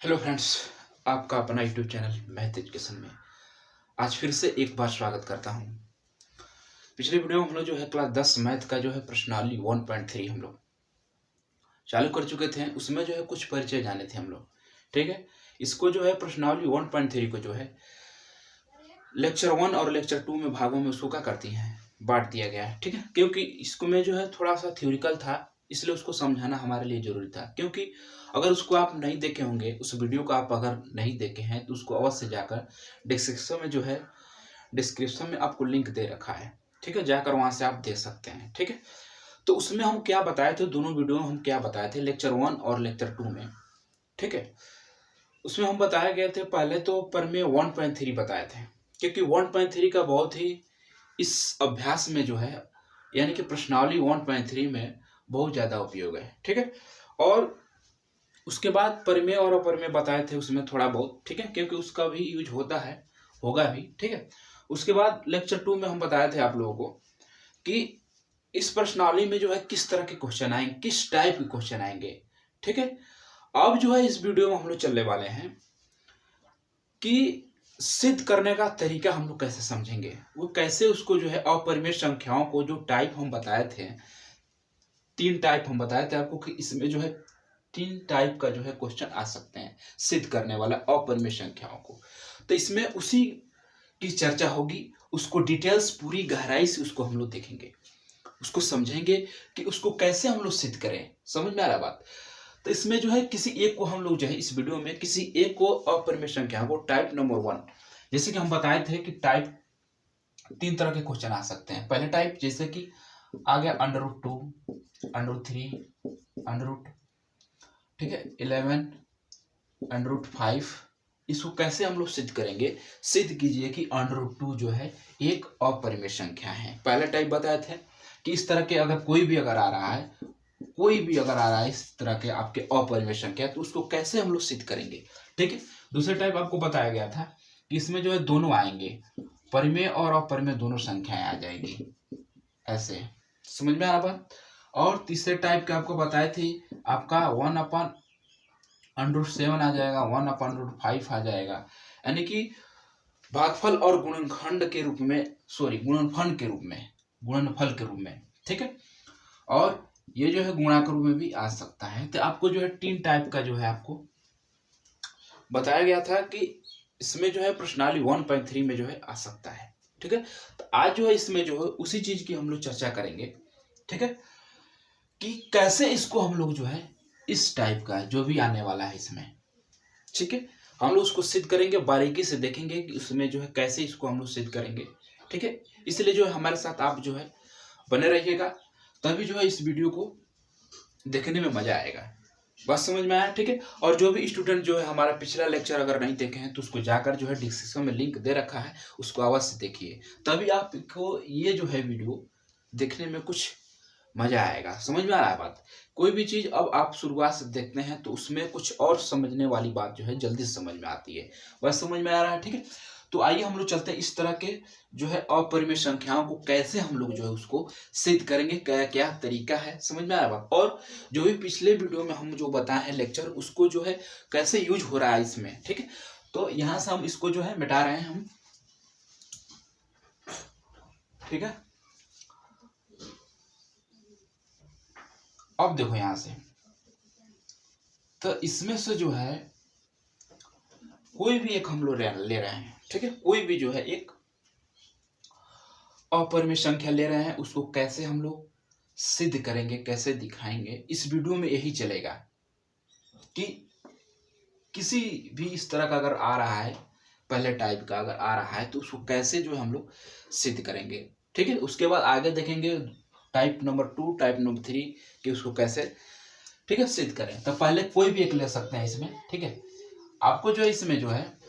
Hello friends, आपका अपना YouTube channel math education में आज फिर से एक बार स्वागत करता हूं। पिछले वीडियो में हम लोग जो है क्लास 10 मैथ का जो है प्रश्नावली 1.3 हम लोग चालू कर चुके थे। उसमें जो है कुछ परिचय जाने थे हम लोग। ठीक है, इसको जो है प्रश्नावली 1.3 को जो है लेक्चर 1 और लेक्चर 2 में भागों में उसको क्या करती हैं, बांट दिया गया है। ठीक है, क्योंकि इसको में जो है थोड़ा सा थ्योरिकल था, इसलिए उसको समझाना हमारे लिए जरूरी था। क्योंकि अगर उसको आप नहीं देखे होंगे, उस वीडियो को आप अगर नहीं देखे हैं तो उसको अवश्य जाकर डिस्क्रिप्शन में जो है डिस्क्रिप्शन में आपको लिंक दे रखा है। ठीक है, जाकर वहां से आप देख सकते हैं। ठीक है, तो उसमें हम क्या बताए थे, दोनों वीडियो में हम क्या बताए थे लेक्चर 1 और लेक्चर 2 में। ठीक है, उसमें हम बताए गए थे, पहले तो प्रमेय 1.3 बताए थे, क्योंकि 1.3 का बहुत ही इस अभ्यास में जो है यानी कि प्रश्नावली 1.3 में बहुत ज़्यादा उपयोग है। ठीक है, और उसके बाद प्रमेय और अपरमेय बताए थे उसमें थोड़ा बहुत। ठीक है, क्योंकि उसका भी यूज होता है, होगा भी। ठीक है, उसके बाद लेक्चर 2 में हम बताए थे आप लोगों को कि इस प्रश्नावली में जो है किस तरह के क्वेश्चन आएंगे, किस टाइप के क्वेश्चन आएंगे। ठीक है, अब जो है इस वीडियो में हम लोग चलने वाले हैं कि सिद्ध करने का तरीका हम लोग कैसे समझेंगे, वो कैसे उसको जो है अपरिमेय संख्याओं को जो टाइप हम बताए थे, 3 टाइप हम बताए थे आपको कि इसमें जो है 3 टाइप का जो है क्वेश्चन आ सकते हैं सिद्ध करने वाला अपरिमेय संख्याओं को। तो इसमें उसी की चर्चा होगी, उसको डिटेल्स पूरी गहराई से उसको हम लोग देखेंगे, उसको समझेंगे कि उसको कैसे हम लोग सिद्ध करें। समझ में आ रहा बात? तो इसमें जो है किसी एक को हम लोग जो है इस वीडियो में किसी एक को अपरिमेय संख्या को टाइप नंबर 1, जैसे कि हम बताए थे कि टाइप 3 तरह के क्वेश्चन आ सकते हैं। पहले टाइप जैसे कि आ गया √2, √3, √, ठीक है, 11, √5। इसको कैसे हम लोग सिद्ध करेंगे? सिद्ध कीजिए कि √2 जो है एक अपरिमेय संख्या है। पहले टाइप बताए थे कि इस तरह के अगर कोई भी अगर आ रहा है, कोई भी अगर आ रहा है इस तरह के आपके अपरिमेय संख्या, तो उसको कैसे हम लोग सिद्ध करेंगे। ठीक है, दूसरे टाइप आपको बताया गया था कि इसमें जो है दोनों आएंगे, परिमेय और अपरिमेय दोनों संख्याएं आ जाएगी, ऐसे। समझ में आ रहा बात? और तीसरे टाइप के आपको बताए थे, आपका 1/√7 आ जाएगा, 1/√5 आ जाएगा, यानी कि भागफल और गुणनखंड के रूप में, सॉरी गुणनफल के रूप में, गुणनफल के रूप में। ठीक है, और ये जो है गुणा के रूप में भी आ सकता है। तो आपको जो है 3 टाइप का जो है आपको बताया गया था कि इसमें जो है प्रश्नावली 1.3 में जो है आ सकता है। ठीक है, तो आज जो है इसमें जो है उसी चीज की हम लोग चर्चा करेंगे। ठीक है, कि कैसे इसको हम लोग जो है इस टाइप का जो भी आने वाला है इसमें, ठीक है, हम लोग उसको सिद्ध करेंगे, बारीकी से देखेंगे कि उसमें जो है कैसे इसको हम लोग सिद्ध करेंगे। ठीक है, इसलिए जो है हमारे साथ आप जो है बने रहिएगा, तभी जो है इस वीडियो को देखने में मजा आएगा। बस समझ में आया? ठीक है, और जो भी स्टूडेंट जो है हमारा पिछला लेक्चर अगर नहीं देखे हैं तो उसको जाकर जो है डिस्क्रिप्शन में लिंक दे रखा है, उसको अवश्य देखिए, तभी आपको ये जो है वीडियो देखने में कुछ मजा आएगा। समझ में आ रहा है बात? कोई भी चीज अब आप शुरुआत से देखते हैं तो उसमें कुछ और समझने वाली बात जो है जल्दी समझ में आती है। बस समझ में आ रहा है? ठीक है, तो आइए हम लोग चलते हैं इस तरह के जो है अपरिमेय संख्याओं को कैसे हम लोग जो है उसको सिद्ध करेंगे, क्या क्या तरीका है। समझ में आ रहा है बात? और जो भी पिछले वीडियो में हम जो बताए हैं लेक्चर, उसको जो है कैसे यूज हो रहा है इसमें। ठीक है, तो यहां से हम इसको जो है मिटा रहे हैं हम। ठीक है, अब देखो यहां से, तो इसमें से जो है कोई भी एक हम लोग ले रहे हैं। ठीक है, कोई भी जो है एक अपरिमेय संख्या ले रहे हैं, उसको कैसे हम लोग सिद्ध करेंगे, कैसे दिखाएंगे, इस वीडियो में यही चलेगा। कि किसी भी इस तरह का अगर आ रहा है, पहले टाइप का अगर आ रहा है, तो उसको कैसे जो है हम लोग सिद्ध करेंगे। ठीक है, उसके बाद आगे देखेंगे टाइप नंबर 2, टाइप नंबर 3 कि उसको कैसे, ठीक है, सिद्ध करें। तो पहले कोई भी एक ले सकते हैं इसमें। ठीक है, आपको जो है इसमें जो है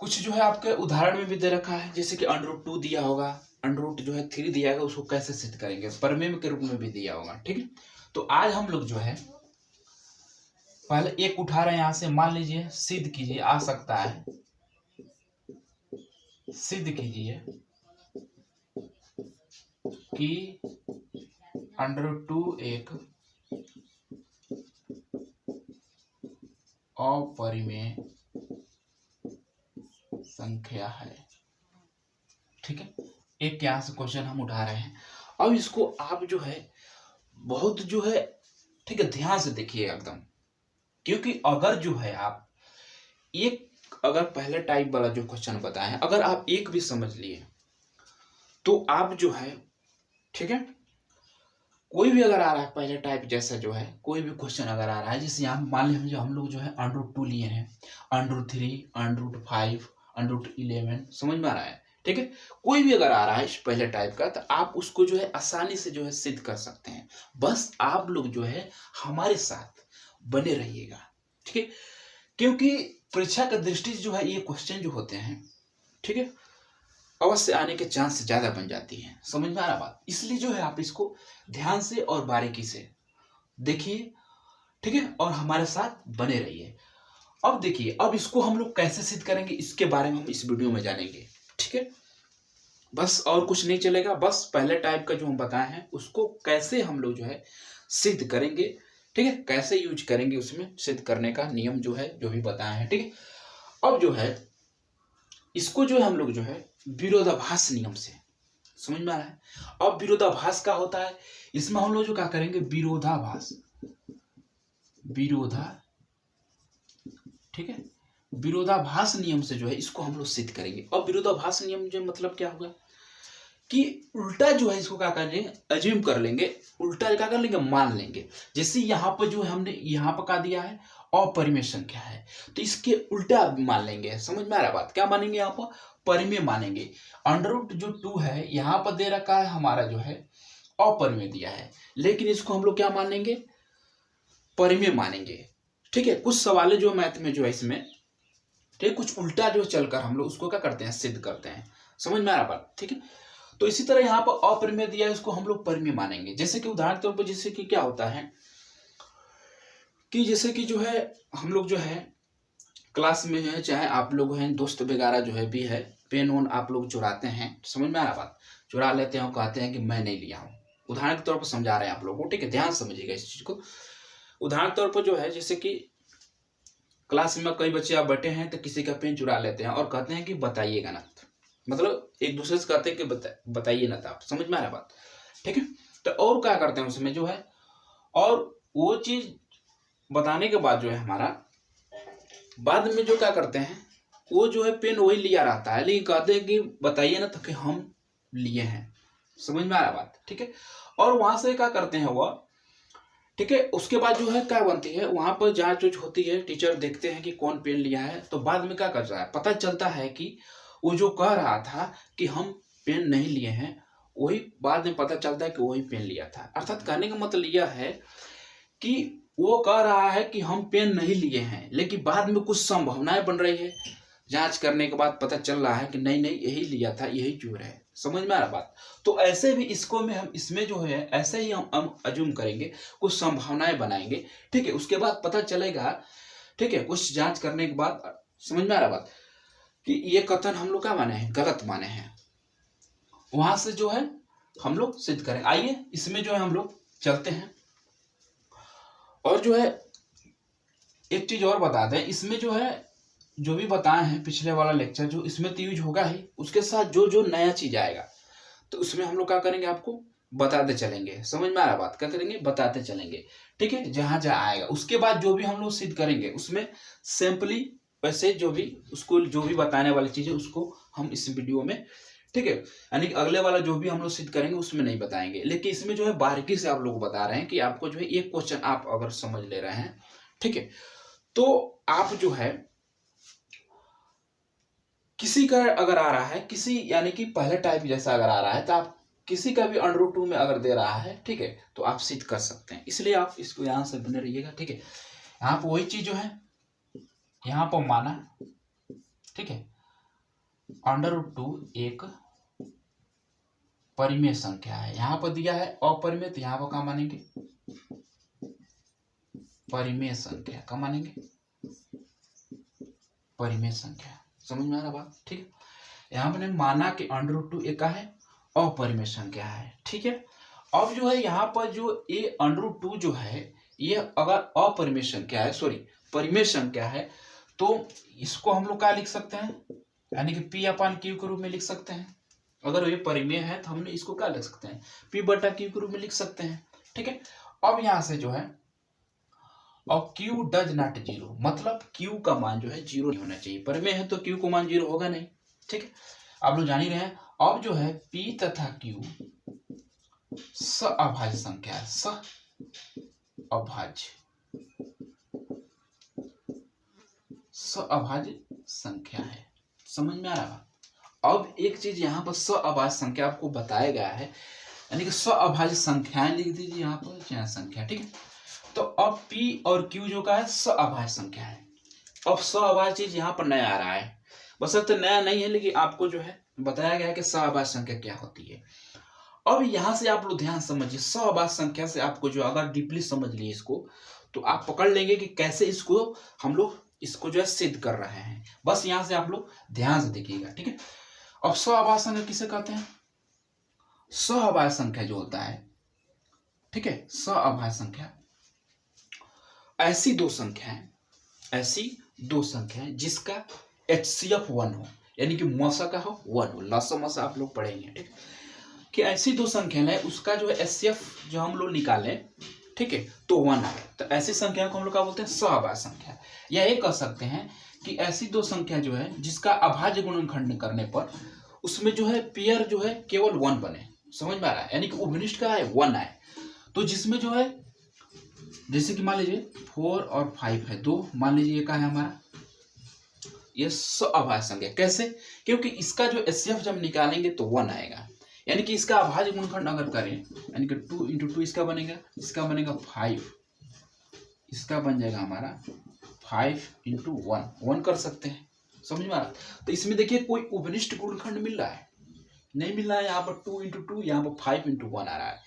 कुछ जो है आपके उदाहरण में भी दे रखा है, जैसे कि √2 दिया होगा, √3 दिया होगा, उसको कैसे सिद्ध करेंगे, प्रमेय के रूप में भी दिया होगा। ठीक है, तो आज हम लोग जो है पहले एक उठा रहे हैं यहां से, मान लीजिए सिद्ध कीजिए, आ सकता है, सिद्ध कीजिए कि √2 एक अपरिमेय संख्या है। ठीक है, एक यहाँ से क्वेश्चन हम उठा रहे हैं। अब इसको आप जो है बहुत जो है ठीक है ध्यान से देखिए एकदम, क्योंकि अगर जो है आप एक अगर पहले टाइप वाला जो क्वेश्चन बताए हैं अगर आप एक भी समझ लिए तो आप जो है ठीक है कोई भी अगर आ रहा है पहले टाइप जैसा जो है कोई भी क्वेश्चन अगर आ रहा है, जैसे यहाँ मान लीजिए हम लोग जो है √2 लिए हैं, √3, √5, √11, समझ में आ रहा है। ठीक है, कोई भी अगर आ रहा है इस पहले टाइप का तो आप उसको जो है आसानी से जो है सिद्ध कर सकते हैं। बस आप लोग जो है हमारे साथ बने रहिएगा। ठीक है, क्योंकि परीक्षा की दृष्टि से जो है ये क्वेश्चन जो होते हैं ठीक है अवश्य आने के चांस ज्यादा बन जाती है। समझ में आ रहा बात, इसलिए जो है आप इसको ध्यान से और बारीकी से देखिए। ठीक है, और हमारे साथ बने रहिए। अब देखिए अब इसको हम लोग कैसे सिद्ध करेंगे इसके बारे में हम इस वीडियो में जानेंगे। ठीक है, बस और कुछ नहीं चलेगा, बस पहले टाइप का जो हम बताए हैं उसको कैसे हम लोग जो है सिद्ध करेंगे। ठीक है, कैसे यूज करेंगे उसमें सिद्ध करने का नियम जो है जो भी बताए हैं। ठीक है, अब जो है इसको जो है हम लोग जो है विरोधाभास नियम से, समझ में आ रहा है। अब विरोधाभास का होता है, इसमें हम लोग जो क्या करेंगे विरोधाभास ठीक है विरोधाभास नियम से जो है इसको हम लोग सिद्ध करेंगे। अब विरोधाभास नियम जो मतलब क्या होगा कि उल्टा जो है इसको क्या करेंगे अज्यूम कर लेंगे, उल्टा क्या कर लेंगे मान लेंगे। जैसे यहाँ पर जो है हमने यहाँ पर क्या दिया है अपरिमेय संख्या है तो इसके उल्टा मान लेंगे। समझ में आ रहा बात, क्या मानेंगे यहाँ पर परिमेय मानेंगे। √2 है यहाँ पर दे रखा है हमारा जो है अपरिमेय दिया है, लेकिन इसको हम लोग क्या मानेंगे परिमेय मानेंगे। ठीक है, कुछ सवाल जो मैथ में जो है इसमें ठीक कुछ उल्टा जो चलकर हम लोग उसको क्या करते हैं सिद्ध करते हैं। समझ में आ रहा बात। ठीक है, तो इसी तरह यहाँ पर अपरिमेय दिया है इसको हम लोग परिमेय मानेंगे। जैसे कि उदाहरण तौर पर जैसे कि क्या होता है कि जैसे कि जो है हम लोग जो है क्लास में है चाहे आप लोग हैं दोस्त वगैरह जो है भी है पेन वोन आप लोग चुराते हैं, समझ में आ रहा बात, चुरा लेते हैं और कहते हैं कि मैं नहीं लिया हूँ। उदाहरण के तौर पर समझा रहे हैं आप लोगों को। ठीक है, ध्यान समझिएगा इस चीज को। उदाहरण के तौर पर जो है जैसे कि क्लास में कई बच्चे आप बैठे हैं तो किसी का पेन चुरा लेते हैं और कहते हैं कि बताइएगा ना, मतलब एक दूसरे से कहते हैं कि बताइए ना आप। समझ में आ रहा बात। ठीक है, तो और क्या करते हैं उसमें जो है और वो चीज बताने के बाद जो है हमारा बाद में जो क्या करते हैं वो जो है पेन वही लिया रहता है लेकिन कहते हैं कि बताइए ना तो कि हम लिए हैं। समझ में आ रहा बात। ठीक है, और वहां से क्या करते हैं वो ठीक है उसके बाद जो है क्या बनती है वहां पर जांच उच होती है, टीचर देखते हैं कि कौन पेन लिया है, तो बाद में क्या कर रहा है पता चलता है कि वो जो कह रहा था कि हम पेन नहीं लिए हैं वही बाद में पता चलता है कि वही पेन लिया था। अर्थात कहने का मतलब यह है कि वो कह रहा है कि हम पेन नहीं लिए हैं लेकिन बाद में कुछ संभावनाएं बन रही है, जांच करने के बाद पता चल रहा है कि नहीं नहीं यही लिया था यही चोर है। समझ में आ रहा बात। तो ऐसे भी इसको में हम इसमें जो है ऐसे ही हम अज्यूम करेंगे, कुछ संभावनाएं बनाएंगे। ठीक है, उसके बाद पता चलेगा ठीक है कुछ जांच करने के बाद समझ में आ रहा बात कि ये कथन हम लोग क्या माने हैं गलत माने हैं, वहां से जो है हम लोग सिद्ध करें। आइए इसमें जो है हम लोग चलते हैं और जो है एक चीज और बता दें, इसमें जो है जो भी बताए हैं पिछले वाला लेक्चर जो इसमें तो यूज होगा ही, उसके साथ जो जो नया चीज आएगा तो उसमें हम लोग क्या करेंगे आपको बताते चलेंगे। समझ में आ रहा बात, क्या करेंगे बताते चलेंगे। ठीक है, जहां जहां आएगा उसके बाद जो भी हम लोग सिद्ध करेंगे उसमें सिंपली वैसे जो भी उसको जो भी बताने वाली चीज है उसको हम इस वीडियो में ठीक है यानी कि अगले वाला जो भी हम लोग सिद्ध करेंगे उसमें नहीं बताएंगे, लेकिन इसमें जो है बारीकी से आप लोग बता रहे हैं कि आपको जो है एक क्वेश्चन आप अगर समझ ले रहे हैं ठीक है तो आप जो है किसी का अगर आ रहा है किसी यानी कि पहले टाइप जैसा अगर आ रहा है तो आप किसी का भी √2 में अगर दे रहा है ठीक है तो आप सिद्ध कर सकते हैं। इसलिए आप इसको यहां से बने रहिएगा। ठीक है, यहाँ पर वही चीज जो है यहाँ पर माना ठीक है √2 एक परिमेय संख्या है, यहाँ पर दिया है अपरिमेय तो यहाँ पर क्या मानेंगे परिमेय संख्या, क्या मानेंगे परिमेय संख्या। समझ में आ रहा बात। ठीक है, यहाँ पर माना कि √2 एक है अपरिमेय संख्या है। ठीक है, अब जो है यहाँ पर जो ये √2 जो है ये अगर अपरिमेय संख्या है सॉरी परिमेय संख्या है तो इसको हम लोग क्या लिख सकते हैं, यानी कि P अपान Q के रूप में लिख सकते हैं। अगर ये परिमेय है तो हमने इसको क्या लिख सकते हैं, P बटा Q के रूप में लिख सकते हैं। ठीक है, अब यहां से जो है और Q डज नॉट जीरो, मतलब Q का मान जो है जीरो नहीं होना चाहिए। परिमेय है तो Q को मान जीरो होगा नहीं। ठीक है, आप लोग जान ही रहे हैं। अब जो है P तथा Q सअभाज्य संख्या है, सअभाज्य संख्या है। समझ में आ रहा है? अब एक चीज यहाँ पर सअभाज्य संख्या आपको बताया गया है, यानी कि सअभाज्य संख्याएं लिख दीजिए यहाँ पर, चाहे संख्या। ठीक है, तो अब P और Q जो का है सअभाज्य संख्या है। अब सअभाज्य चीज यहाँ पर नया आ रहा है, बशर्ते नया नहीं है, लेकिन आपको जो है बताया गया है कि सअभाज्य संख्या क्या होती है। अब यहां से आप लोग ध्यान समझिए, सअभाज्य संख्या से आपको जो अगर डीपली समझ लिए इसको तो आप पकड़ लेंगे कि कैसे इसको हम लोग इसको जो है सिद्ध कर रहे हैं। बस यहां से आप लोग ध्यान से देखिएगा। ठीक है, अब सअभाज्य संख्या किसे कहते हैं? सअभाज्य संख्या जो होता है, ठीक है, सअभाज्य संख्या ऐसी दो संख्याएं जिसका HCF 1 हो, यानी कि मसा का हो 1 हो। लसा मसा आप लोग पढ़ेंगे। ठीक, कि ऐसी दो संख्या है उसका जो है HCF जो हम लोग निकालें, ठीक है, तो 1 आए, तो ऐसी संख्या को हम लोग क्या बोलते हैं? सअभाज्य संख्या। या ये कह सकते हैं कि ऐसी दो संख्या जो है जिसका अभाज्य गुणनखंड करने पर उसमें जो है पेयर जो है केवल 1 बने। समझ में आ रहा है? यानी कि उभनिष्ठ का है 1 आए, तो जिसमें जो है जैसे कि मान लीजिए 4 और 5 है, 2, मान लीजिए ये क्या है हमारा, ये सअभाज्य संख्या। कैसे? क्योंकि इसका जो HCF जब निकालेंगे तो 1 आएगा, यानी कि इसका अभाज्य गुणनखंड अगर करें, यानी कि 2 × 2 इसका बनेगा 5, इसका बन जाएगा हमारा 5 × 1 कर सकते हैं। समझ में आ रहा? तो इसमें देखिए कोई उभनिष्ठ गुणनखंड मिल रहा है? नहीं मिल रहा है। यहाँ पर 2 × 2, यहाँ पर 5 × 1 आ रहा है,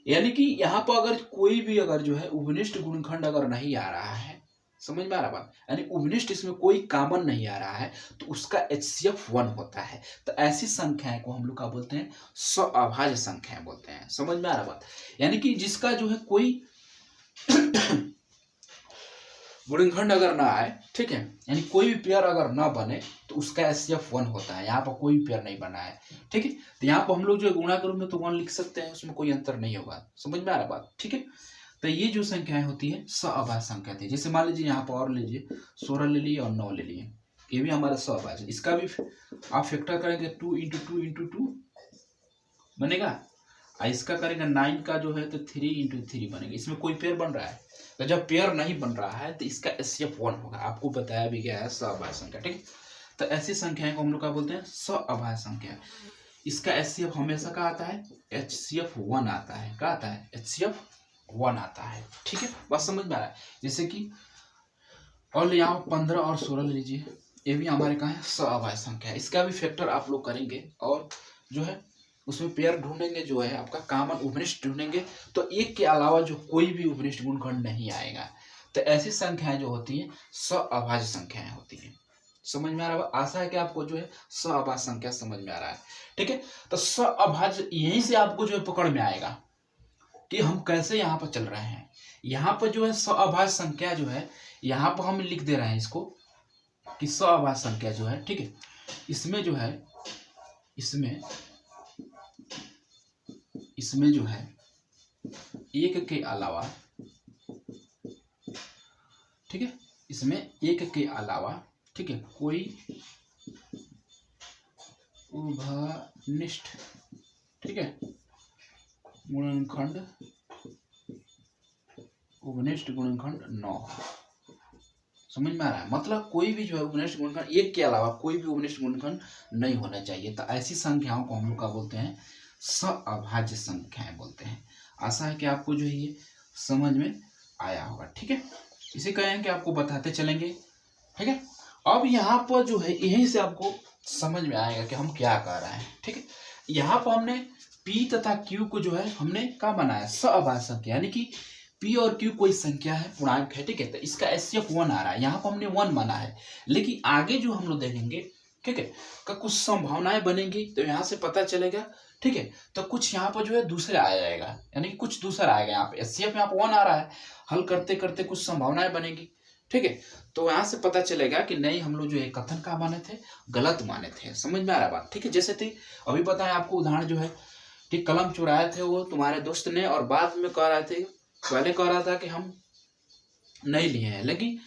यानी कि यहाँ पर अगर कोई भी अगर जो है उभनिष्ठ गुणनखंड अगर नहीं आ रहा है, समझ में आ रहा बात, यानी उभनिष्ठ इसमें कोई कॉमन नहीं आ रहा है, तो उसका HCF 1 होता है। तो ऐसी संख्याएं को हम लोग क्या बोलते हैं? सअभाज्य संख्याएं बोलते हैं। समझ में आ रहा बात, यानी कि जिसका जो है कोई गुणनखंड अगर ना आए, ठीक है, यानी कोई भी पेयर अगर ना बने तो उसका HCF 1 होता है। यहाँ पर कोई पेयर नहीं बना है, ठीक है, तो यहाँ पर हम लोग जो है गुणा के रूप में तो 1 लिख सकते हैं, उसमें कोई अंतर नहीं होगा। समझ में आ रहा बात? ठीक है, तो ये जो संख्याएं होती है सअभाज्य संख्या थी। जैसे मान लीजिए यहाँ पर और लीजिए 16 ले लिए और 9 ले लिए, ये भी हमारा सअभाज्य। इसका भी आप फैक्टर करेंगे 2 × 2 × 2 बनेगा, और इसका करेंगे 9 का जो है तो 3 × 3 बनेगा। इसमें कोई पेयर बन रहा है, तो जब पेयर नहीं बन रहा है तो इसका HCF 1 होगा। आपको बताया भी गया है सअभाज्य संख्या। ठीक है, तो ऐसी संख्याएं को हम लोग क्या बोलते हैं? सअभाज्य संख्या। इसका HCF हमेशा क्या आता है? HCF 1 आता है। क्या आता है? HCF 1 आता है। ठीक है, बस समझ में आ रहा है? जैसे कि और यहाँ 15 और 16 ले लीजिए, ये भी हमारे कहाँ है? सअभाज्य संख्या है। इसका भी फैक्टर आप लोग करेंगे और जो है उसमें पेयर ढूंढेंगे, जो है आपका कॉमन उभनिष्ठ ढूंढेंगे, तो एक के अलावा जो कोई भी उभनिष्ठ गुणनखंड नहीं आएगा। तो ऐसी संख्याएं जो होती हैं सअभाज्य संख्याएं होती हैं। समझ में आ रहा है? आशा है कि आपको जो है सअभाज्य संख्या समझ में आ रहा है। ठीक है, तो सअभाज्य यहीं से आपको जो है पकड़ में आएगा कि हम कैसे यहाँ पर चल रहे हैं। यहाँ पर जो है सअभाज्य संख्या जो है, यहाँ पर हम लिख दे रहे हैं इसको कि सअभाज्य संख्या जो है, ठीक है, इसमें जो है इसमें जो है एक के अलावा, ठीक है, इसमें एक के अलावा, ठीक है, कोई उभनिष्ठ, ठीक है, गुणनखंड, उभनिष्ठ गुणनखंड न हो। समझ में आ रहा है? मतलब कोई भी जो है उभनिष्ठ गुणनखंड, एक के अलावा कोई भी उभनिष्ठ गुणनखंड नहीं होना चाहिए। तो ऐसी संख्याओं को हम लोग क्या बोलते हैं? सअभाज्य संख्याएं बोलते हैं। आशा है कि आपको जो है ये समझ में आया होगा। ठीक है, इसे कहें कि आपको बताते चलेंगे। ठीक है, अब यहाँ पर जो है यहीं से आपको समझ में आएगा कि हम क्या कर रहे हैं। ठीक है, यहाँ पर हमने P तथा Q को जो है हमने क्या बनाया? सअभाज्य संख्या, यानी कि P और Q कोई संख्या है, पूर्णांक है, ठीक है, तो इसका HCF 1 आ रहा है। यहाँ पर हमने 1 माना है, लेकिन आगे जो हम लोग देखेंगे, ठीक है, का कुछ संभावनाएं बनेंगी, तो यहाँ से पता चलेगा। ठीक है, तो कुछ यहाँ पर जो है दूसरा आ जाएगा, यानी कि कुछ दूसरा आएगा। यहाँ पे HCF यहाँ पर 1 आ रहा है, हल करते करते कुछ संभावनाएं बनेगी, ठीक है। तो यहाँ से पता चलेगा कि नहीं, हम लोग जो है कथन का माने थे, गलत माने थे। समझ में आ रहा बात, ठीक है। जैसे थी अभी बताएं आपको उदाहरण जो है, ठीक, कलम चुराए थे वो तुम्हारे दोस्त ने, और बाद में कह रहे थे, पहले कह रहा था कि हम नहीं लिए हैं, लेकिन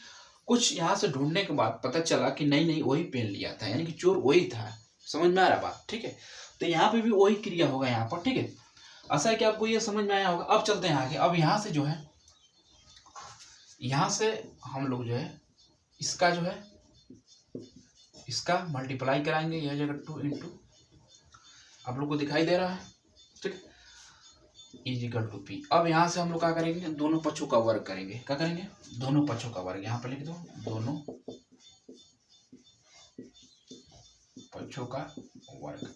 कुछ यहाँ से ढूंढने के बाद पता चला कि नहीं वही पेन लिया था, यानी कि चोर वही था। समझ में आ रहा बात, ठीक है। तो यहाँ पे भी वही क्रिया होगा यहाँ पर, ठीक है। ऐसा है कि आपको ये समझ में आया होगा। अब चलते हैं आगे। अब यहाँ से जो है, यहाँ से हम लोग जो है इसका जो है इसका मल्टीप्लाई कराएंगे। यह जगह 2 इंटू, आप लोग को दिखाई दे रहा है, ठीक, इजिकल टू पी। अब यहाँ से हम लोग क्या करेंगे, दोनों पक्षों का वर्ग करेंगे। क्या करेंगे, दोनों पक्षों का वर्ग। यहाँ पर लिख दो, दोनों पक्षों का वर्ग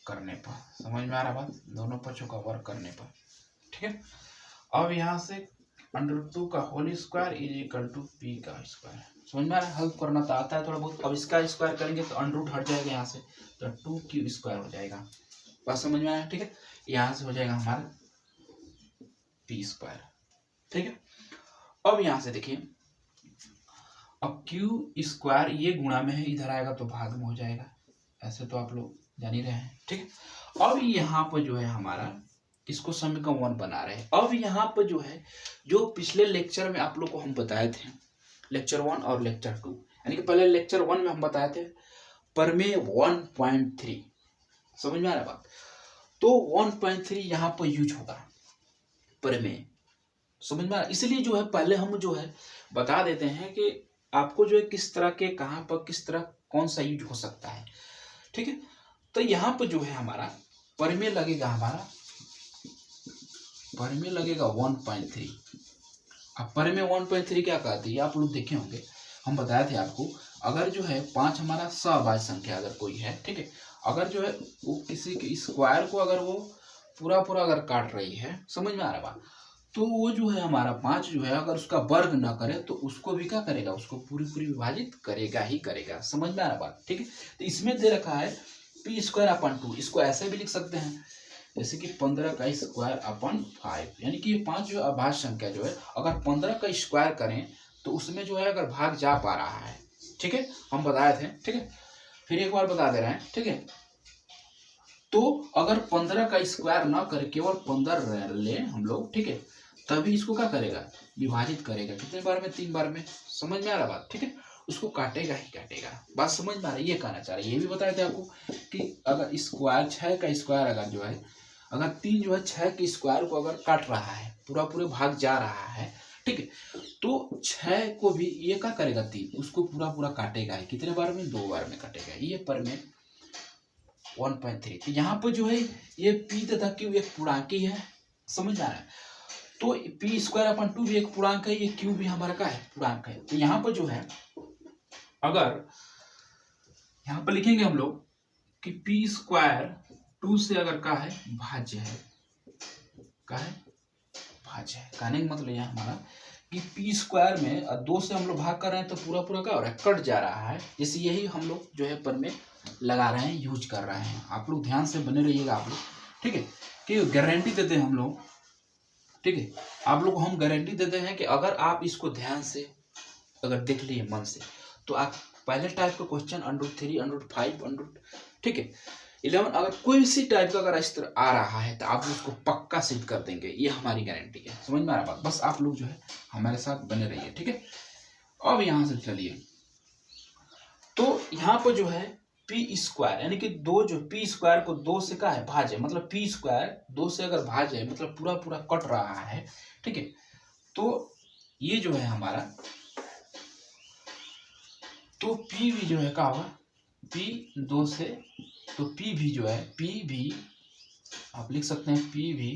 करने पर। समझ में आ रहा बात, दोनों पक्षों का वर्ग करने पर, ठीक है। अब यहाँ से √2 का whole square is equal to P का स्क्वायर। समझ में आ रहा है, हेल्प करना तो आता है थोड़ा बहुत। अब इसका स्क्वायर करेंगे तो √ हट जाएगा यहाँ से, तो 2q स्क्वायर हो जाएगा। बात समझ में आया, ठीक है। यहाँ से हो जाएगा हमारा पी स्क्वायर, ठीक है। अब यहाँ से देखिए, अब q स्क्वायर ये गुणा में है, इधर आएगा तो भाग में हो जाएगा। ऐसे तो आप लोग जान ही रहे हैं, ठीक है। अब यहाँ पर जो है हमारा, इसको समीकरण 1 बना रहे हैं। अब यहाँ पर जो है, जो पिछले लेक्चर में आप लोग को हम बताए थे, लेक्चर 1 और लेक्चर 2, यानी कि पहले लेक्चर 1 में हम बताए थे प्रमेय 1.3। समझ में आ रहा बात, तो 1.3 यहाँ पर यूज होगा प्रमेय। समझ में आ रहा, इसलिए जो है पहले हम जो है बता देते हैं कि आपको जो है किस तरह के, कहाँ पर किस तरह कौन सा यूज हो सकता है, ठीक है। तो यहाँ पर जो है हमारा प्रमेय लगेगा, हमारा प्रमेय लगेगा 1.3। अब प्रमेय 1.3 क्या कहती है, आप लोग देखे होंगे, हम बताए थे आपको, अगर जो है 5 हमारा सभाज्य संख्या अगर कोई है, ठीक है, अगर जो है वो किसी के स्क्वायर को अगर वो पूरा अगर काट रही है, समझ में आ रहा बात, तो वो जो है हमारा 5 जो है अगर उसका वर्ग ना करे तो उसको भी क्या करेगा, उसको पूरी विभाजित करेगा ही करेगा। समझ में आ रहा बात, ठीक है। तो इसमें दे रखा है p²/2, इसको ऐसे भी लिख सकते हैं जैसे कि 15 का स्क्वायर अपन 5, यानी कि ये 5 जो अभाज्य संख्या जो है, अगर 15 का स्क्वायर करें तो उसमें जो है अगर भाग जा पा रहा है, ठीक है, हम बताए थे, ठीक है। फिर एक बार बता दे रहे हैं, ठीक है। तो अगर 15 का स्क्वायर ना करे, केवल 15 ले हम लोग, ठीक है, तभी इसको क्या करेगा, विभाजित करेगा। कितने बार में, 3 बार में। समझ में आ रहा बात, ठीक है। उसको काटेगा ही काटेगा। बात समझ में आ रहा है, ये कहना चाह रहे, ये भी बताए थे आपको कि अगर स्क्वायर 6 का स्क्वायर अगर जो है, अगर 3 जो है 6 के स्क्वायर को अगर काट रहा है, पूरे भाग जा रहा है, ठीक है, तो 6 को भी ये क्या करेगा, 3 उसको पूरा काटेगा है। कितने बार में, 2 बार में काटेगा। ये प्रमेय 1.3। तो यहाँ पर जो है ये p तथा q एक पूर्णांक है। समझ आ रहा है, तो p²/2 भी एक पूर्णांक है, ये q भी हमारा का है, पूर्णांक है। तो यहाँ पर जो है, अगर यहाँ पर लिखेंगे हम लोग कि p²2 से अगर का है, भाज्य है, का है, भाज्य है। कहने का मतलब यह हमारा कि p² में 2 से हम लोग भाग कर रहे हैं तो पूरा क्या हो रहा है, कट जा रहा है। जैसे यही हम लोग जो है प्रमेय लगा रहे हैं, यूज कर रहे हैं। आप लोग ध्यान से बने रहिएगा आप लोग, ठीक है, कि गारंटी देते हैं हम लोग, ठीक है, आप लोग को हम गारंटी देते हैं कि अगर आप इसको ध्यान से अगर देख लिए मन से, तो आप पहले टाइप का क्वेश्चन √3, √5, ठीक है, 11, अगर कोई सी टाइप का अगर इस तरह आ रहा है तो आप उसको पक्का सिद्ध कर देंगे। ये हमारी गारंटी है। समझ में आ रहा बात, बस आप लोग जो है हमारे साथ बने रहिए, ठीक है। अब यहाँ से चलिए, तो यहाँ पर जो है p², यानी कि 2 जो p² को 2 से का है, भाज्य, मतलब p² 2 से अगर भाज्य है, मतलब पूरा कट रहा है, ठीक है। तो ये जो है हमारा, तो p भी जो है क्या होगा, p 2 से, तो p भी जो है, p भी आप लिख सकते हैं, p भी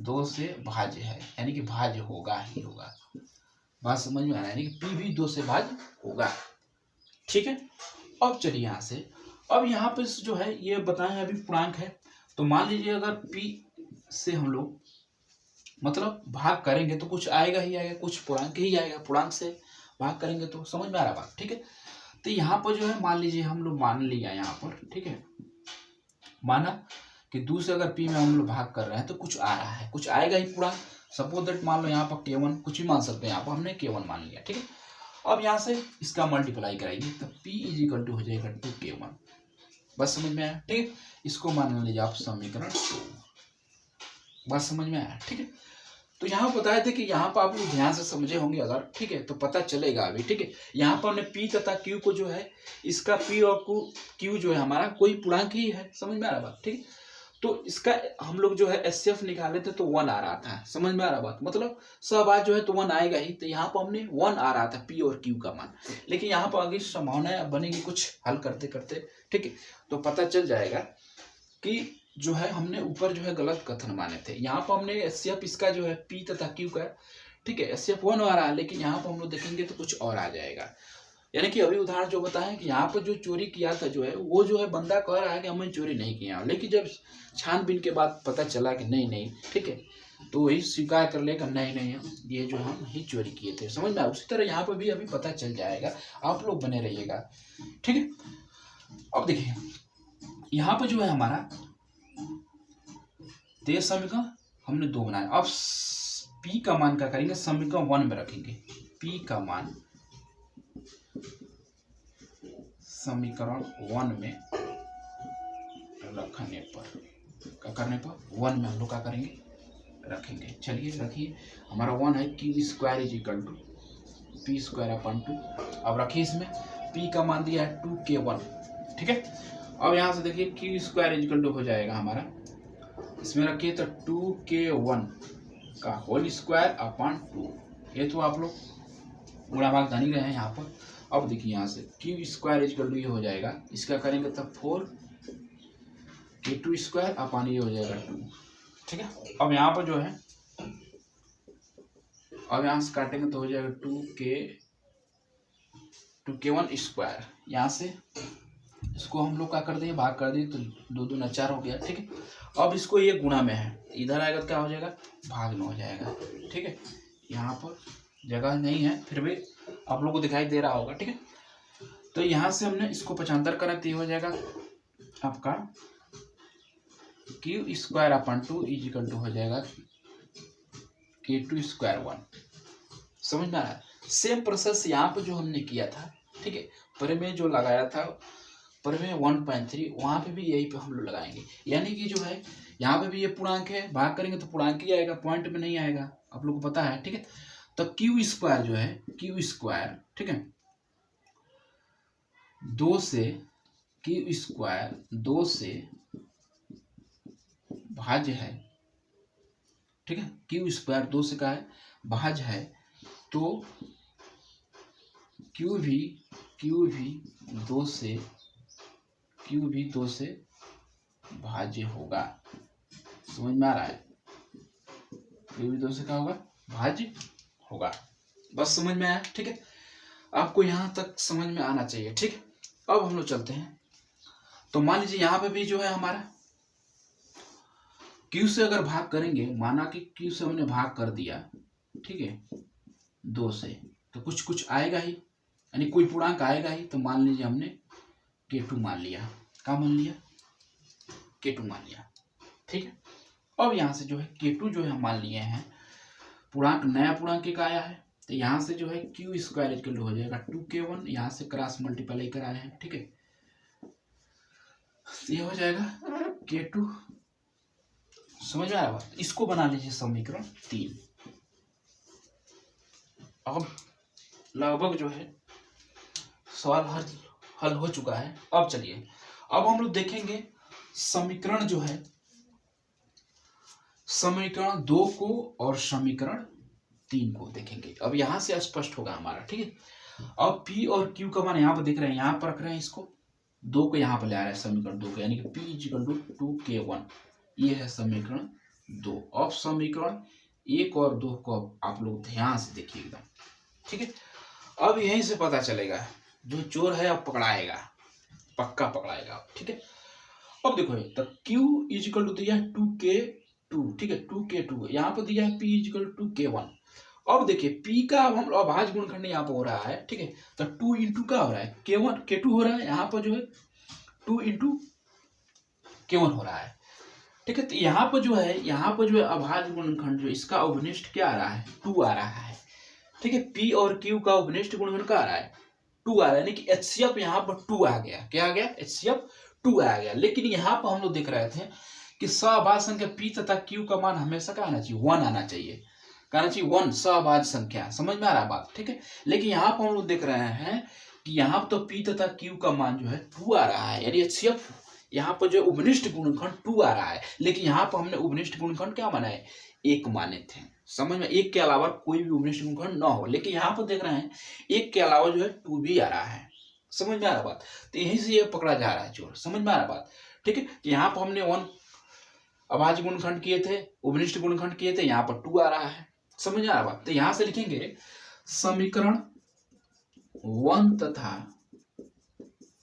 2 से भाज्य है, यानी कि भाज्य होगा ही होगा। बात समझ में आ रहा है, यानी कि p भी 2 से भाज्य होगा, ठीक है। अब चलिए यहाँ से, अब यहाँ पे जो है ये बताएं अभी पूर्णांक है, तो मान लीजिए अगर p से हम लोग मतलब भाग करेंगे तो कुछ आएगा ही आएगा, कुछ पूर्णांक ही आएगा, पूर्णांक से भाग करेंगे तो। समझ में आ रहा बात, ठीक है। तो यहाँ पर जो है मान लीजिए हम लोग मान लिया यहाँ पर, ठीक है, माना कि 2 से अगर p में हम लोग भाग कर रहे हैं तो कुछ आ रहा है, कुछ आएगा ही पूर्णांक। सपोज दैट मान लो यहाँ पर k1, कुछ भी मान सकते हैं, यहाँ पर हमने k1 मान लिया, ठीक है। अब यहाँ से इसका मल्टीप्लाई कराएंगे तो P इज इक्वल टू हो जाएगा 2K1। बस समझ में आया, ठीक है। इसको मान लीजिए आप समीकरण 2। बस समझ में आया, ठीक है। तो यहाँ बताए थे कि यहाँ पर आप लोग ध्यान से समझे होंगे अगर, ठीक है, तो पता चलेगा अभी, ठीक है। यहाँ पर हमने P तथा Q को जो है, इसका P और Q जो है हमारा कोई पूर्णांक ही है, समझ में आ रहा बात, ठीक है। तो इसका हम लोग जो है HCF निकाले थे तो 1 आ रहा था, समझ में आ रहा बात, मतलब सहभाग जो है तो 1 आएगा ही। तो यहाँ पर हमने 1 आ रहा था P और Q का मान, लेकिन यहाँ पर आगे संभावनाएं बनेगी कुछ हल करते करते, ठीक है। तो पता चल जाएगा कि जो है हमने ऊपर जो है गलत कथन माने थे। यहाँ पर हमने HCF इसका जो है P तथा Q का, ठीक है, HCF 1 आ रहा है, लेकिन यहाँ पर हम लोग देखेंगे तो कुछ और आ जाएगा। यानी कि अभी उदाहरण जो बताएं कि यहाँ पर जो चोरी किया था जो है वो जो है बंदा कह रहा है कि हमने चोरी नहीं किया, लेकिन जब छानबीन के बाद पता चला कि नहीं, ठीक है, तो वही स्वीकार कर लेगा नहीं ये जो हम ही चोरी किए थे, समझ में। उसी तरह यहाँ पर भी अभी पता चल जाएगा, आप लोग बने रहिएगा, ठीक है। अब देखिए यहाँ पर जो है हमारा तेज समीकरण हमने 2 बनाया। अब P का मान क्या करेंगे, समीकरण 1 में रखेंगे। P का मान समीकरण 1 में रखने पर, क्या करने पर, 1 में हम लोग क्या करेंगे, रखेंगे। चलिए रखिए, हमारा 1 है Q square is equal to P square upon 2। अब रखिए इसमें P का मान दिया है 2K1, ठीक है। अब यहाँ से देखिए Q square is equal to हो जाएगा हमारा, इसमें रखिए तो 2K1 का होल स्क्वायर अपन 2। ये तो आप लोग गुणा भाग जान ही रहे हैं यहाँ पर। अब देखिए यहाँ से Q square is equal to ये हो जाएगा, इसका करेंगे तब 4K2 स्क्वायर अपन ये हो जाएगा 2, ठीक है। अब यहाँ पर जो है, अब यहाँ से काटेंगे तो हो जाएगा 2K1 स्क्वायर। यहाँ से इसको हम लोग क्या कर देंगे, भाग कर देंगे तो 2 2 4 हो गया, ठीक है। अब इसको ये गुणा में है, इधर आएगा तो क्या हो जाएगा, भाग में हो जाएगा, ठीक है। यहाँ पर जगह नहीं है, फिर भी आप लोगों को दिखाई दे रहा होगा, ठीक है। तो यहाँ से हमने इसको 75 करा तो ये हो जाएगा आपका Q square upon 2 is equal to हो जाएगा K2 स्क्वायर 1। समझ में आ रहा है। सेम प्रोसेस यहाँ पर जो हमने किया था, ठीक है, पर में जो लगाया था पर में 1.3, वहाँ पे भी यही पे हम लोग लगाएंगे। यानी कि जो है यहाँ पे भी ये पूर्णांक है, भाग करेंगे तो पूर्णांक ही आएगा, पॉइंट में नहीं आएगा, आप लोग को पता है, ठीक है। तो Q स्क्वायर जो है, Q स्क्वायर, ठीक है, 2 से Q स्क्वायर 2 से भाज्य है, ठीक है। Q स्क्वायर 2 से का है भाज्य है, तो Q भी 2 से भाज्य होगा। समझ में आ रहा है, Q भी 2 से क्या होगा, भाज्य होगा। बस समझ में आया, ठीक है। आपको यहाँ तक समझ में आना चाहिए, ठीक है। अब हम लोग चलते हैं, तो मान लीजिए यहाँ पे भी जो है हमारा Q से अगर भाग करेंगे, माना कि Q से हमने भाग कर दिया, ठीक है, 2 से, तो कुछ कुछ आएगा ही, यानी कोई पूर्णांक आएगा ही। तो मान लीजिए हमने K2 मान लिया, क्या मान लिया, K2 मान लिया, ठीक है। अब यहाँ से जो है K2 जो है हम मान लिए हैं, पूर्णांक नया पूर्णांक एक आया है, तो यहाँ से जो है Q स्क्वायर इक्वल टू हो जाएगा 2K1, यहाँ से क्रॉस मल्टीप्लाई कराए हैं, ठीक है, ये हो जाएगा K2। समझ में आ रहा है। इसको बना लीजिए समीकरण 3। अब लगभग जो है सवाल हल हो चुका है। अब चलिए, अब हम लोग देखेंगे समीकरण जो है, समीकरण 2 को और समीकरण 3 को देखेंगे। अब यहां से स्पष्ट होगा हमारा, ठीक है। अब P और Q का मान यहाँ पर देख रहे हैं, यहाँ पर रख रहे हैं, इसको 2 को यहाँ पर ले आ रहा है समीकरण 2 को, यानी कि P इक्वल टू 2K1, ये है समीकरण 2। अब समीकरण 1 और 2 को आप लोग ध्यान से देखिए एकदम, ठीक है। अब यहीं से पता चलेगा जो चोर है अब पकड़ाएगा, पक्का पकड़ाएगा, ठीक है। अब देखो तो Q इक्वल टू दिया है 2K2, ठीक है, 2K2, यहाँ पर दिया है P इक्वल टू K1। अब देखिए P का अब हम अभाज्य गुणनखंड यहाँ पर हो रहा है, ठीक है, तो 2 इंटू का हो रहा है K2 हो रहा है, यहाँ पर जो है 2 इंटू K1 हो रहा है, ठीक है। तो यहाँ पर जो है अभाज्य गुणनखंड जो इसका अवनिष्ठ क्या आ रहा है, 2 आ रहा है, ठीक है, पी और क्यू का उपनिष्ठ गुणनखंड क्या आ रहा है, 2 आ रहा है, यानी कि HCF यहाँ पर 2 आ गया। क्या आ गया, HCF 2 आ गया। लेकिन यहाँ पर हम लोग देख रहे थे कि सहभाज्य संख्या पी तथा क्यू का मान हमेशा क्या आना चाहिए, 1 आना चाहिए, कहना चाहिए 1 सहभाज्य संख्या। समझ में आ रहा है बात, ठीक है। लेकिन यहाँ पर हम लोग देख रहे हैं कि यहाँ पर तो पी तथा क्यू का मान जो है 2 आ रहा है, यानी HCF यहाँ पर जो उपनिष्ठ गुणनखंड 2 आ रहा है। लेकिन यहाँ पर हमने उपनिष्ठ गुणनखंड क्या माना है, 1 माने थे। समझ में, 1 के अलावा कोई भी उपनिष्ठ गुणनखंड ना हो। लेकिन यहाँ पर देख रहे हैं 1 के अलावा जो है 2 भी आ रहा है। समझ में आ रहा बात, तो यहीं से ये पकड़ा जा रहा है चोर। समझ में आ रहा बात, ठीक है। यहाँ पर हमने 1 अभाज्य गुणनखंड किए थे, उपनिष्ठ गुणनखंड किए थे, यहाँ पर 2 आ रहा है। समझ में आ रहा बात, तो यहां से लिखेंगे समीकरण 1 तथा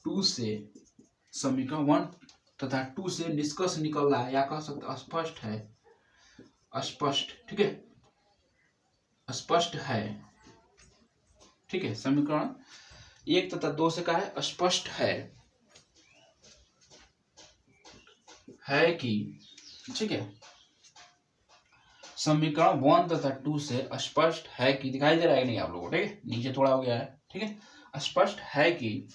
2 से, समीकरण 1 तथा 2 से निष्कर्ष निकल रहा है, या कह सकते स्पष्ट है, स्पष्ट, ठीक है, स्पष्ट है, ठीक है। समीकरण 1 तथा 2 से कहा है स्पष्ट है कि, ठीक है, समीकरण 1 तथा 2 से स्पष्ट है कि, दिखाई दे रहा है नहीं आप लोगों को, ठीक है, नीचे थोड़ा हो गया है, ठीक है, स्पष्ट है कि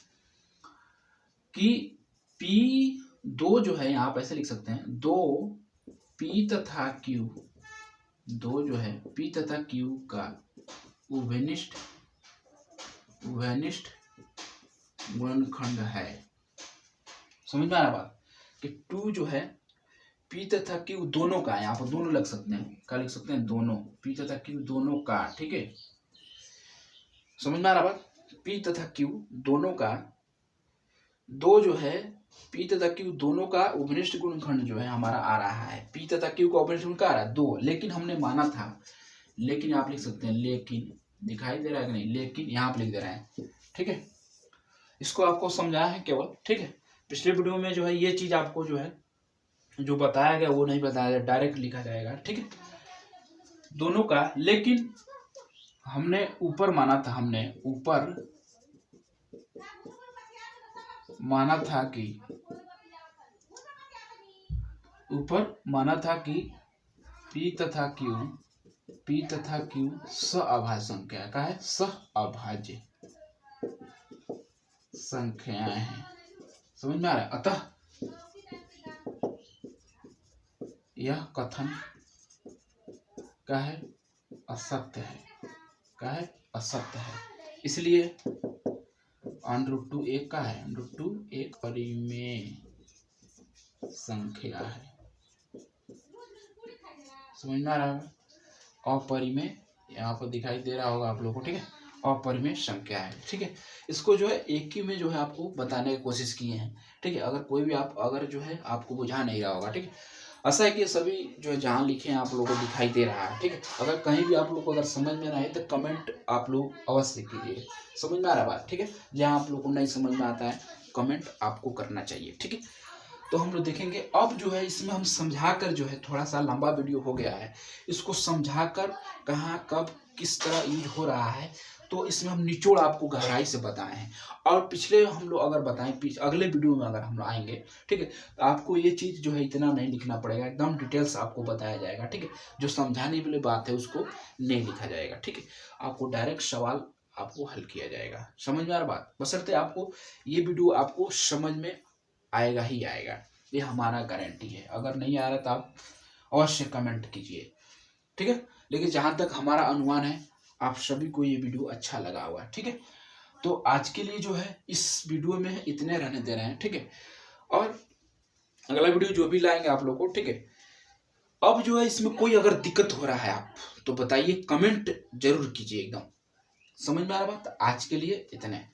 P2 जो है यहाँ पर ऐसे लिख सकते हैं, 2 P तथा Q, 2 जो है P तथा Q का उभयनिष्ठ गुणनखंड है। समझ में आ रहा बात, कि 2 जो है P तथा Q दोनों का, यहाँ पर दोनों लग सकते हैं, क्या लिख सकते हैं, दोनों, P तथा Q दोनों का, ठीक है। समझ में आ रहा बात, P तथा Q दोनों का, 2 जो है P तथा Q दोनों का उपनिष्ठ गुणनखंड जो है हमारा आ रहा है। P तथा Q का उपनिष्ठ गुणनखंड आ रहा है 2, लेकिन हमने माना था, लेकिन आप लिख सकते हैं लेकिन, दिखाई दे रहा है कि नहीं, लेकिन यहाँ पे लिख दे रहे हैं, ठीक है। इसको आपको समझाया है केवल, ठीक है। पिछले वीडियो में जो है ये चीज आपको जो है जो बताया गया वो नहीं बताया गया, डायरेक्ट लिखा जाएगा, ठीक है, दोनों का। लेकिन हमने ऊपर माना था, हमने ऊपर माना था कि P तथा Q सहअभाज्य संख्या का है, सहअभाज्य संख्याएं हैं। समझ में आ रहा है, अतः यह कथन का है असत्य है, का है असत्य है। इसलिए √2 एक का है, √2 एक परिमेय संख्या है। समझ में आ रहा है, अपरिमेय, यहाँ पर दिखाई दे रहा होगा आप लोगों को, ठीक है, अपरिमेय संख्या है, ठीक है। इसको जो है एक ही में जो है आपको बताने की कोशिश किए हैं, ठीक है। अगर कोई भी अगर जो है आपको बुझा नहीं रहा होगा, ठीक है, ऐसा है कि सभी जो है जहाँ लिखे हैं आप लोगों को दिखाई दे रहा है, ठीक है। अगर कहीं भी आप लोग को अगर समझ में ना आए तो कमेंट आप लोग अवश्य कीजिए। समझ में आ रहा बात, ठीक है। जहाँ आप लोग को नहीं समझ में आता है कमेंट आपको करना चाहिए, ठीक है। तो हम लोग देखेंगे अब जो है इसमें हम समझाकर, जो है थोड़ा सा लंबा वीडियो हो गया है, इसको समझाकर कहाँ कब किस तरह यूज हो रहा है, तो इसमें हम निचोड़ आपको गहराई से बताए हैं। और पिछले हम लोग अगर बताएं, अगले वीडियो में अगर हम लोग आएंगे, ठीक है, तो आपको ये चीज़ जो है इतना नहीं लिखना पड़ेगा, एकदम डिटेल्स आपको बताया जाएगा, ठीक है। जो समझाने वाली बात है उसको नहीं लिखा जाएगा, ठीक है। आपको डायरेक्ट सवाल आपको हल किया जाएगा। समझ में आ रहा बात, बशर्ते आपको ये वीडियो आपको समझ में आएगा ही आएगा, ये हमारा गारंटी है। अगर नहीं आ रहा तो आप अवश्य कमेंट कीजिए, ठीक है। लेकिन जहाँ तक हमारा अनुमान है आप सभी को ये वीडियो अच्छा लगा हुआ है, ठीक है। तो आज के लिए जो है इस वीडियो में इतने रहने दे रहे हैं, ठीक है। और अगला वीडियो जो भी लाएंगे आप लोग को, ठीक है। अब जो है इसमें कोई अगर दिक्कत हो रहा है आप तो बताइए, कमेंट जरूर कीजिए एकदम। समझ में आ रहा बात, आज के लिए इतने।